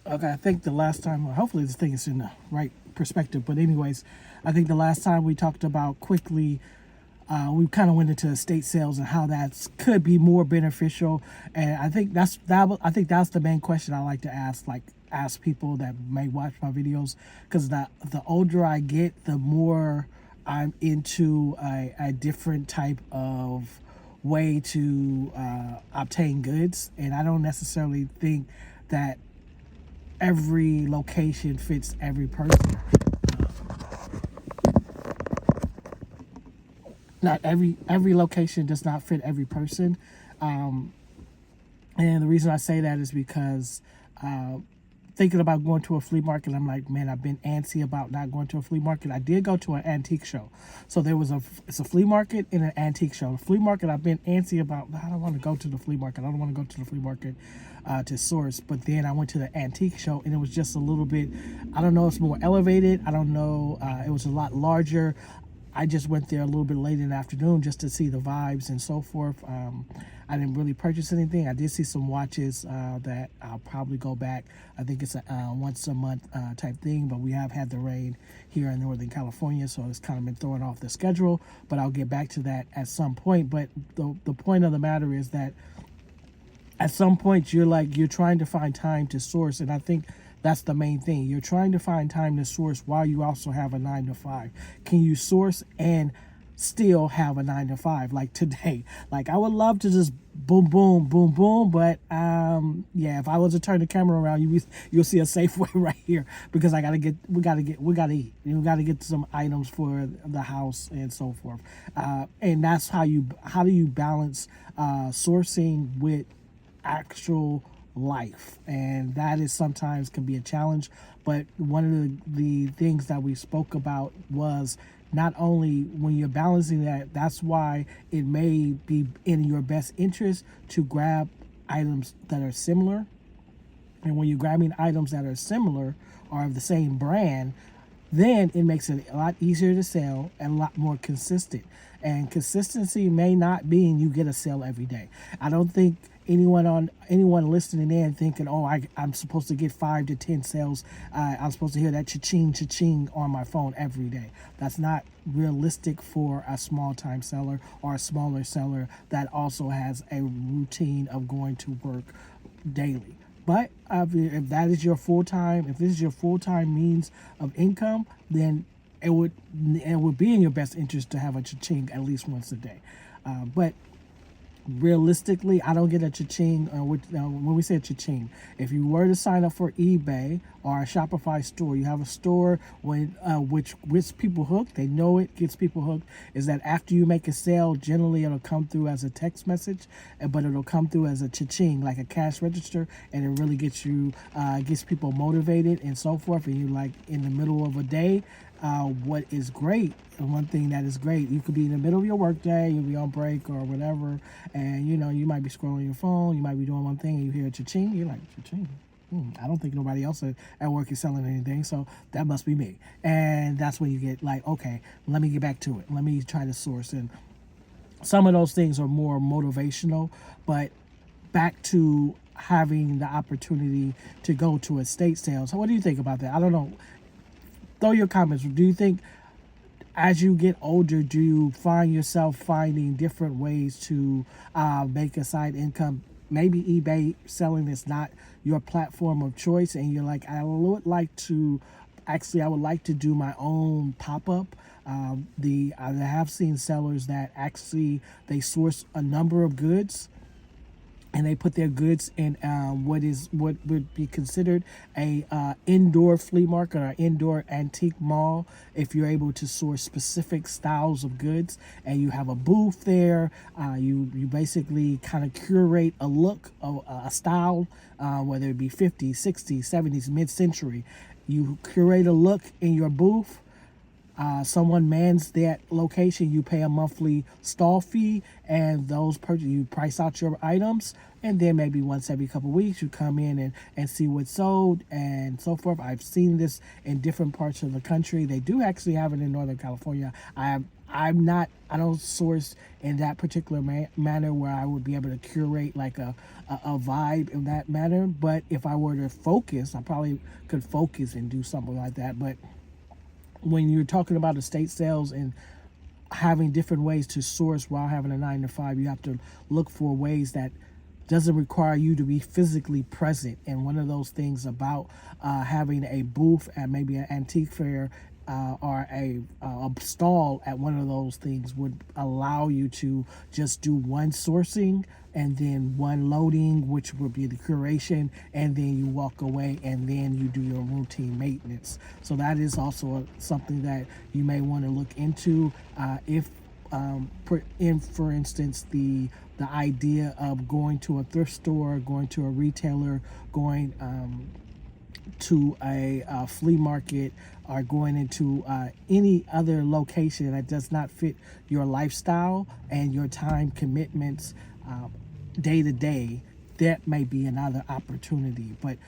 Okay, I think the last time, well, hopefully this thing is in the right perspective, but anyways, I think the last time we talked about quickly, we kind of went into estate sales and how that could be more beneficial. And I think I think that's the main question I like to ask, like ask people that may watch my videos, because the older I get, the more I'm into a different type of way to obtain goods, and I don't necessarily think that every location fits every person. Not every location does not fit every person, and the reason I say that is because thinking about going to a flea market, I'm like, man, I've been antsy about not going to a flea market. I did go to an antique show, so it's a flea market and an antique show. The flea market, I've been antsy about. I don't want to go to the flea market. I don't want to go to the flea market to source. But then I went to the antique show, and it was just a little bit. I don't know. It's more elevated. I don't know. It was a lot larger. I just went there a little bit late in the afternoon just to see the vibes and so forth. I didn't really purchase anything. I did see some watches that I'll probably go back. I think it's a once a month type thing, but we have had the rain here in Northern California, so it's kind of been throwing off the schedule, but I'll get back to that at some point. But the point of the matter is that at some point you're trying to find time to source, and I think that's the main thing. You're trying to find time to source while you also have a 9 to 5. Can you source and still have a 9 to 5 like today? Like, I would love to just boom boom boom boom, but yeah, if I was to turn the camera around, you'll see a Safeway right here, because we gotta eat, and we gotta get some items for the house and so forth. And that's how do you balance sourcing with actual life, and that is sometimes can be a challenge. But one of the things that we spoke about was, not only when you're balancing that's why it may be in your best interest to grab items that are similar. And when you're grabbing items that are similar or of the same brand, then it makes it a lot easier to sell and a lot more consistent. And consistency may not mean you get a sale every day. I don't think anyone listening in thinking, oh, I'm supposed to get 5 to 10 sales. I'm supposed to hear that cha-ching, cha-ching on my phone every day. That's not realistic for a small time seller or a smaller seller that also has a routine of going to work daily. But if that is your full time, if this is your full time means of income, then it would be in your best interest to have a cha-ching at least once a day. But realistically, I don't get a cha-ching. When we say cha-ching, if you were to sign up for eBay or a Shopify store, you have a store which gets people hooked. They know it gets people hooked. Is that after you make a sale, generally it'll come through as a text message, but it'll come through as a cha-ching, like a cash register, and it really gets people motivated and so forth. And you, like, in the middle of a day. What is great, and one thing that is great, you could be in the middle of your work day, you'll be on break or whatever, and you might be scrolling your phone, you might be doing one thing, and you hear a cha-ching, you're like, cha-ching. I don't think nobody else at work is selling anything, so that must be me. And that's when you get like, okay, let me get back to it. Let me try to source. And some of those things are more motivational, but back to having the opportunity to go to estate sales. So what do you think about that? I don't know. Throw your comments. Do you think as you get older, do you find yourself finding different ways to make a side income? Maybe eBay selling is not your platform of choice, and you're like, I would like to do my own pop-up. I have seen sellers that actually they source a number of goods, and they put their goods in what would be considered a indoor flea market or indoor antique mall. If you're able to source specific styles of goods, and you have a booth there, you basically kind of curate a look, a style, whether it be 50s, 60s, 70s, mid-century. You curate a look in your booth. Someone mans that location, you pay a monthly stall fee, and you price out your items, and then maybe once every couple of weeks you come in and see what's sold and so forth. I've seen this in different parts of the country. They do actually have it in Northern California. I I don't source in that particular manner where I would be able to curate like a vibe in that manner. But if I were to focus, I probably could focus and do something like that. But when you're talking about estate sales and having different ways to source while having a 9 to 5, you have to look for ways that doesn't require you to be physically present. And one of those things about having a booth at maybe an antique fair or a stall at one of those things would allow you to just do one sourcing and then one loading, which would be the curation, and then you walk away and then you do your routine maintenance. So that is also something that you may want to look into if for instance, the idea of going to a thrift store, going to a retailer, going to a flea market, or going into any other location that does not fit your lifestyle and your time commitments day to day, that may be another opportunity. But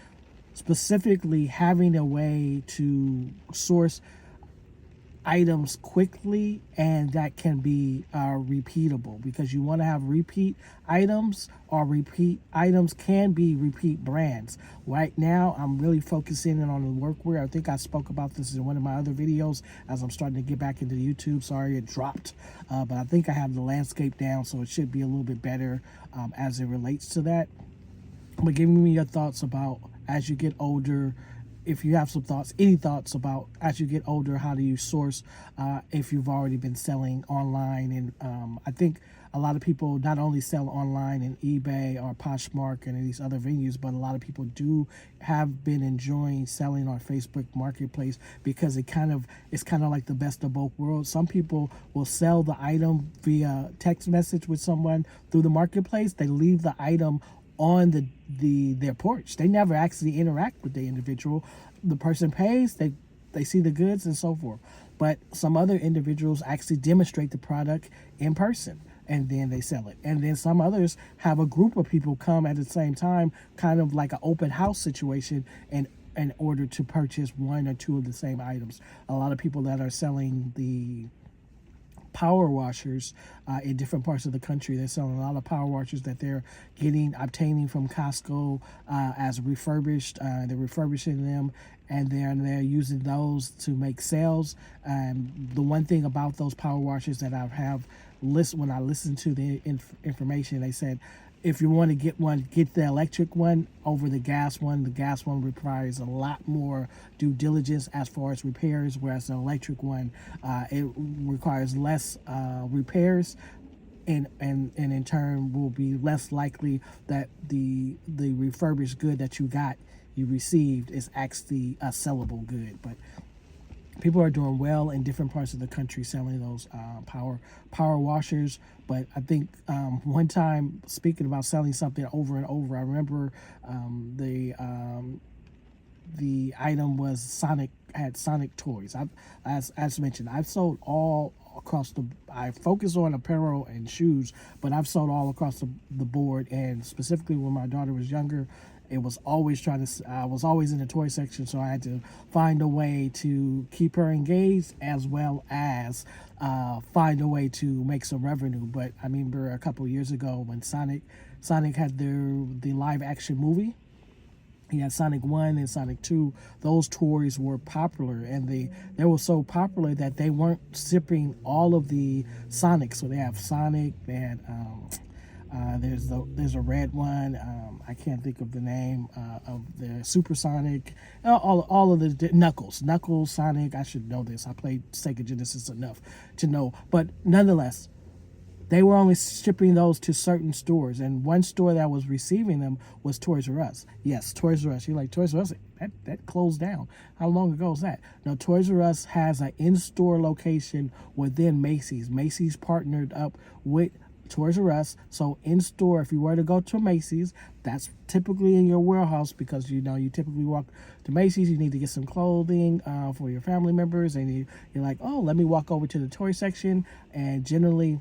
specifically, having a way to source items quickly and that can be repeatable, because you want to have repeat items, or repeat items can be repeat brands. Right now I'm really focusing in on the workwear. I think I spoke about this in one of my other videos as I'm starting to get back into YouTube. Sorry it dropped, but I think I have the landscape down, so it should be a little bit better as it relates to that. But give me your thoughts about, as you get older, if you have some thoughts, any thoughts about, as you get older, how do you source if you've already been selling online. And I think a lot of people not only sell online in eBay or Poshmark and these other venues, but a lot of people do have been enjoying selling on Facebook Marketplace, because it's kind of like the best of both worlds. Some people will sell the item via text message with someone through the marketplace. They leave the item on their porch. They never actually interact with the individual. The person pays, they see the goods and so forth. But some other individuals actually demonstrate the product in person and then they sell it. And then some others have a group of people come at the same time, kind of like an open house situation, and in order to purchase one or two of the same items. A lot of people that are selling the power washers in different parts of the country, they're selling a lot of power washers that they're obtaining from Costco as refurbished. They're refurbishing them, and they're using those to make sales. The one thing about those power washers that I have when I listened to the information, they said, if you want to get one, get the electric one over the gas one. The gas one requires a lot more due diligence as far as repairs, whereas the electric one, it requires less repairs, and in turn will be less likely that the refurbished good that you received is actually a sellable good. But people are doing well in different parts of the country selling those power washers. But I think one time, speaking about selling something over and over, I remember the item was Sonic toys. As mentioned, I've sold all across I focus on apparel and shoes, but I've sold all across the board. And specifically when my daughter was younger, I was always in the toy section, so I had to find a way to keep her engaged, as well as find a way to make some revenue. But I remember a couple years ago when Sonic had the live action movie. He had Sonic 1 and Sonic 2. Those toys were popular, and they were so popular that they weren't shipping all of the Sonics. So they have Sonic, they had there's a red one. I can't think of the name of the Supersonic. All of the Knuckles, Sonic. I should know this. I played Sega Genesis enough to know. But nonetheless, they were only shipping those to certain stores, and one store that was receiving them was Toys R Us. Yes, Toys R Us. You're like, Toys R Us? That closed down. How long ago was that? Now, Toys R Us has an in-store location within Macy's. Macy's partnered up with Toys R Us. So in store, if you were to go to Macy's, that's typically in your warehouse, because you typically walk to Macy's, you need to get some clothing for your family members, and you're like, oh, let me walk over to the toy section. And generally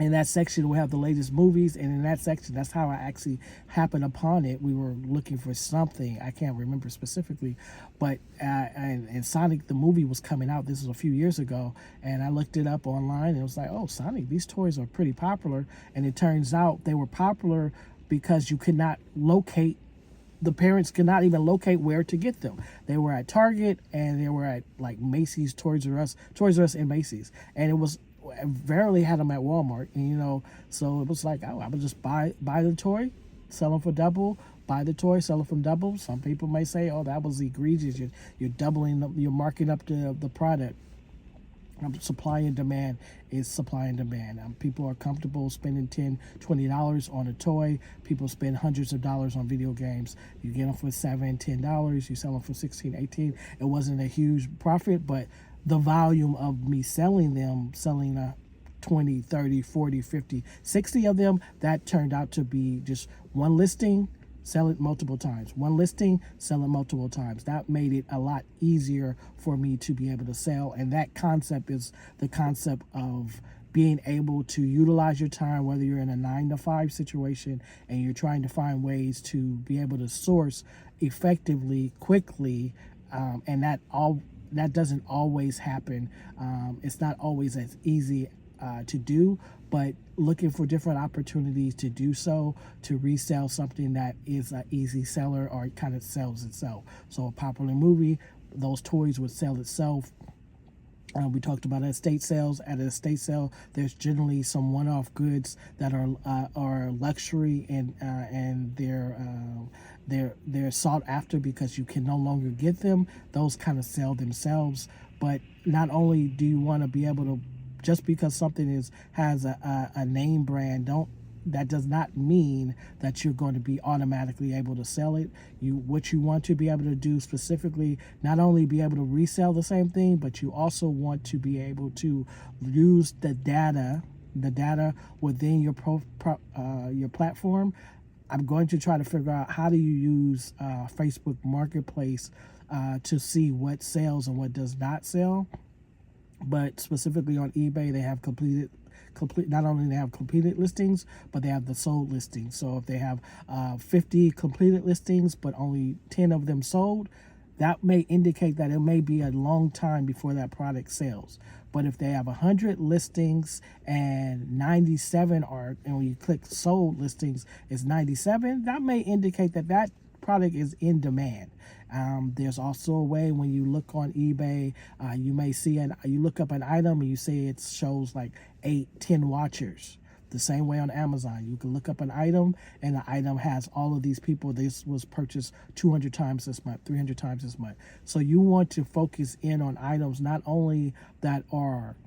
in that section we have the latest movies, and in that section that's how I actually happened upon it. We were looking for something, I can't remember specifically, but and Sonic the movie was coming out. This was a few years ago, and I looked it up online and it was like, oh, Sonic, these toys are pretty popular. And it turns out they were popular because you could not locate, the parents could not even locate where to get them. They were at Target, and they were at like Macy's, Toys R Us and Macy's, and it was, I rarely had them at Walmart. And so it was like, oh, I would just buy the toy, sell them for double, buy the toy, sell it for double. Some people may say, oh, that was egregious, you're doubling, you're marking up the product. Supply and demand is supply and demand. People are comfortable spending $10-$20 on a toy. People spend hundreds of dollars on video games. You get them for $7-$10, you sell them for $16-$18. It wasn't a huge profit, but the volume of me selling 20, 30, 40, 50, 60 of them, that turned out to be just one listing, sell it multiple times. One listing, sell it multiple times. That made it a lot easier for me to be able to sell. And that concept is the concept of being able to utilize your time, whether you're in a 9-to-5 situation and you're trying to find ways to be able to source effectively, quickly, and that doesn't always happen. It's not always as easy to do, but looking for different opportunities to do so, to resell something that is an easy seller or it kind of sells itself. So a popular movie, those toys would sell itself. We talked about estate sales. At an estate sale, there's generally some one-off goods that are luxury, and they're sought after because you can no longer get them. Those kind of sell themselves. But not only do you want to be able to, just because something has a name brand, that does not mean that you're going to be automatically able to sell it. What you want to be able to do specifically, not only be able to resell the same thing, but you also want to be able to use the data within your platform. I'm going to try to figure out how do you use Facebook Marketplace to see what sells and what does not sell. But specifically on eBay, they have not only they have completed listings, but they have the sold listings. So if they have 50 completed listings, but only 10 of them sold, that may indicate that it may be a long time before that product sells. But if they have 100 listings and 97 are, and when you click sold listings, it's 97, that may indicate that product is in demand. There's also a way when you look on eBay, you may see you look up an item and you say it shows like 8-10 watchers. The same way on Amazon, you can look up an item and the item has all of these people. This was purchased 200 times this month, 300 times this month. So you want to focus in on items not only that are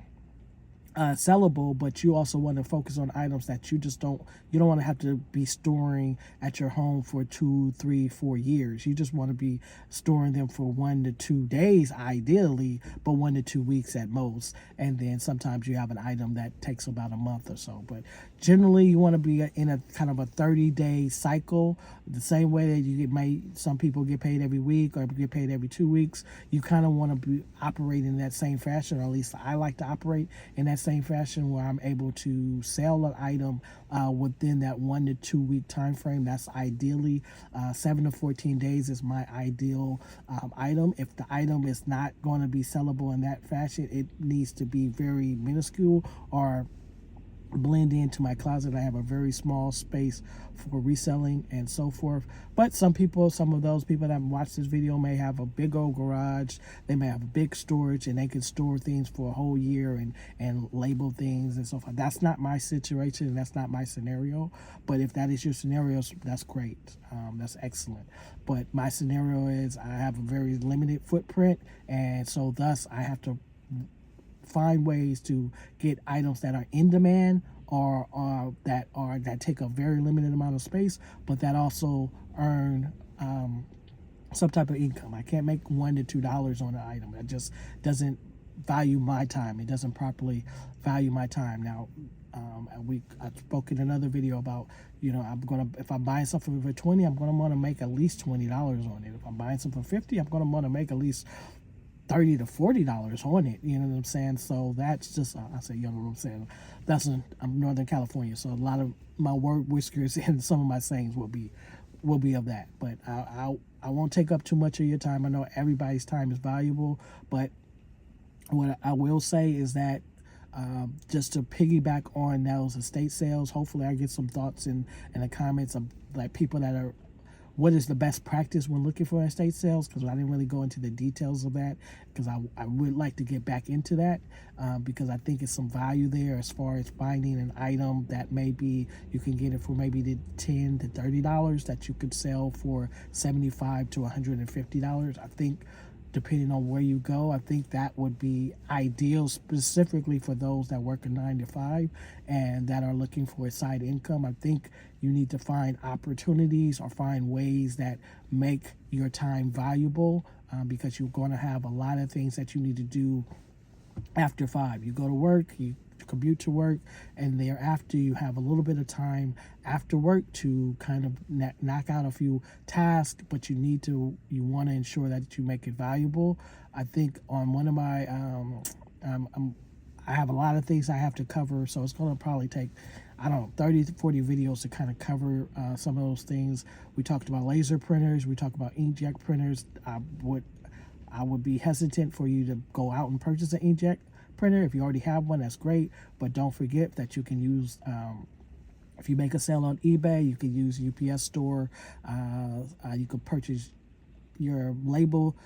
sellable, but you also want to focus on items that you don't want to have to be storing at your home for 2, 3, 4 years. You just want to be storing them for 1 to 2 days ideally, but 1 to 2 weeks at most. And then sometimes you have an item that takes about a month or so, but generally you want to be in a kind of a 30-day cycle. The same way that some people get paid every week or get paid every 2 weeks. You kind of want to be operating in that same fashion, or at least I like to operate in that same fashion, where I'm able to sell an item within that 1 to 2 week time frame. That's ideally 7 to 14 days is my ideal item. If the item is not going to be sellable in that fashion, it needs to be very minuscule or blend into my closet. I have a very small space for reselling and so forth. But some of those people that watch this video may have a big old garage. They may have a big storage and they can store things for a whole year and label things and so forth. That's not my situation and that's not my scenario. But if that is your scenario, that's great. That's excellent. But my scenario is I have a very limited footprint, and so thus I have to find ways to get items that are in demand or that take a very limited amount of space, but that also earn some type of income. I can't make $1 to $2 on an item. That just doesn't value my time. It doesn't properly value my time. Now, I spoke in another video about, if I'm buying something for $20, I'm going to want to make at least $20 on it. If I'm buying something for $50, I'm going to want to make at least $30 to $40 on it. You know what I'm saying? So that's just I say younger. I'm saying that's I'm Northern California, so a lot of my word whiskers and some of my sayings will be of that. But I won't take up too much of your time. I know everybody's time is valuable, but what I will say is that just to piggyback on those estate sales, hopefully I get some thoughts in the comments of like people that are what is the best practice when looking for estate sales, because I didn't really go into the details of that, because I would like to get back into that, because I think it's some value there as far as finding an item that maybe you can get it for maybe the $10 to $30 that you could sell for $75 to $150. I think depending on where you go, I think that would be ideal specifically for those that work a 9 to 5 and that are looking for a side income. I think you need to find opportunities or find ways that make your time valuable, because you're going to have a lot of things that you need to do after 5. You go to work, you commute to work, and thereafter you have a little bit of time after work to kind of knock out a few tasks, but you want to ensure that you make it valuable. I think on one of my I have a lot of things I have to cover, so it's going to probably take, I don't know, 30 to 40 videos to kind of cover some of those things. We talked about laser printers, we talked about inkjet printers. I would be hesitant for you to go out and purchase an inkjet printer. If you already have one, that's great, but don't forget that you can use, if you make a sale on eBay, you can use UPS store. You could purchase your label,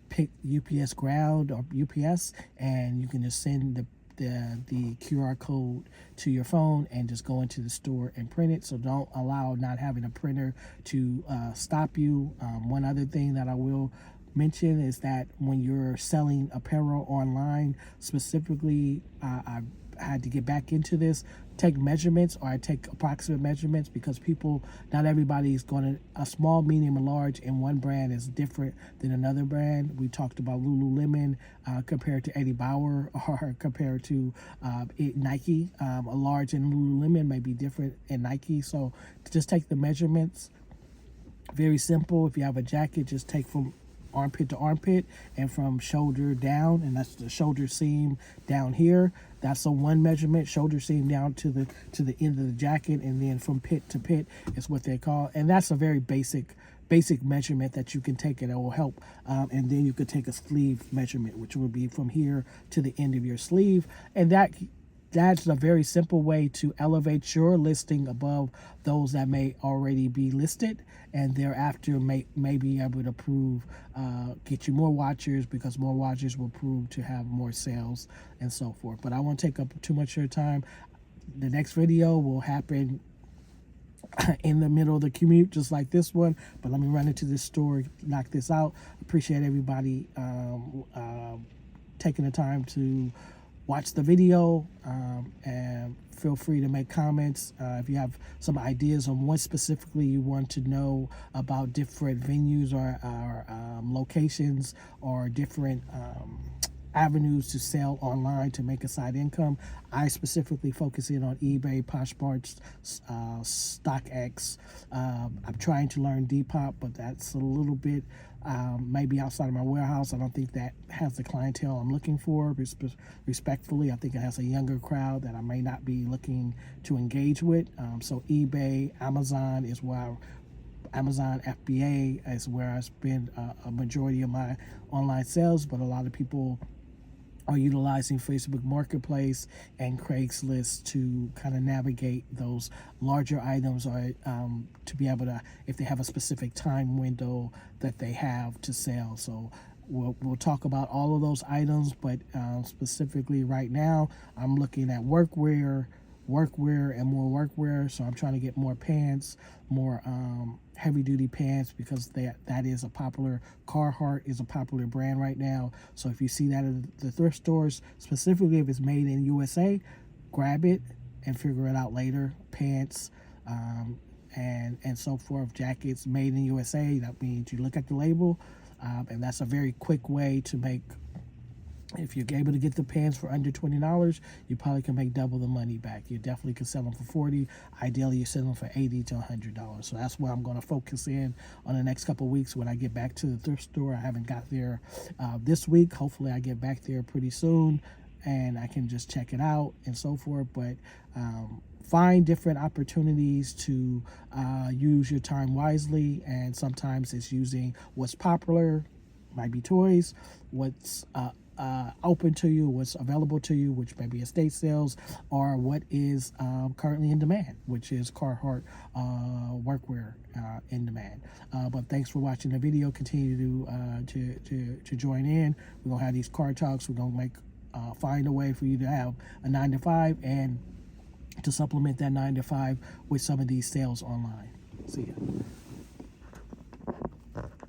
pick UPS ground or UPS, and you can just send the QR code to your phone and just go into the store and print it. So don't allow not having a printer to stop you. One other thing that I will mention is that when you're selling apparel online, specifically, I had to get back into this, take measurements, or I take approximate measurements, because not everybody is going to, a small, medium, and large in one brand is different than another brand. We talked about Lululemon compared to Eddie Bauer, or compared to Nike. A large in Lululemon may be different in Nike, so just take the measurements. Very simple. If you have a jacket, just take from armpit to armpit and from shoulder down, and that's the shoulder seam down here. That's a one measurement. Shoulder seam down to the end of the jacket, and then from pit to pit is what they call. And that's a very basic measurement that you can take, and it will help. And then you could take a sleeve measurement, which would be from here to the end of your sleeve, and that's a very simple way to elevate your listing above those that may already be listed, and thereafter may be able to get you more watchers, because more watchers will prove to have more sales and so forth. But I won't take up too much of your time. The next video will happen in the middle of the commute, just like this one. But let me run into this store, knock this out. Appreciate everybody taking the time to watch the video, and feel free to make comments if you have some ideas on what specifically you want to know about different venues or locations, or different avenues to sell online to make a side income. I specifically focus in on eBay, Poshmark, StockX. I'm trying to learn Depop, but that's a little bit maybe outside of my warehouse. I don't think that has the clientele I'm looking for. Respectfully, I think it has a younger crowd that I may not be looking to engage with. So eBay, Amazon is where Amazon FBA is where I spend a majority of my online sales, but a lot of people are utilizing Facebook Marketplace and Craigslist to kind of navigate those larger items, or to be able to, if they have a specific time window that they have to sell. So we'll talk about all of those items, but specifically right now, I'm looking at workwear, and more workwear. So I'm trying to get more pants, more heavy duty pants, because that is a popular, Carhartt is a popular brand right now. So if you see that at the thrift stores, specifically if it's made in USA, grab it and figure it out later. Pants and so forth, jackets made in USA, that means you look at the label, and that's a very quick way to make If you're able to get the pants for under $20, you probably can make double the money back. You definitely can sell them for $40. Ideally, you sell them for $80 to $100. So that's where I'm going to focus in on the next couple of weeks when I get back to the thrift store. I haven't got there this week. Hopefully, I get back there pretty soon, and I can just check it out and so forth. But find different opportunities to use your time wisely, and sometimes it's using what's popular, might be toys, what's open to you, what's available to you, which may be estate sales, or what is currently in demand, which is Carhartt workwear in demand. But thanks for watching the video. Continue to join in. We're gonna have these car talks. We're gonna find a way for you to have a 9 to 5 and to supplement that 9 to 5 with some of these sales online. See ya.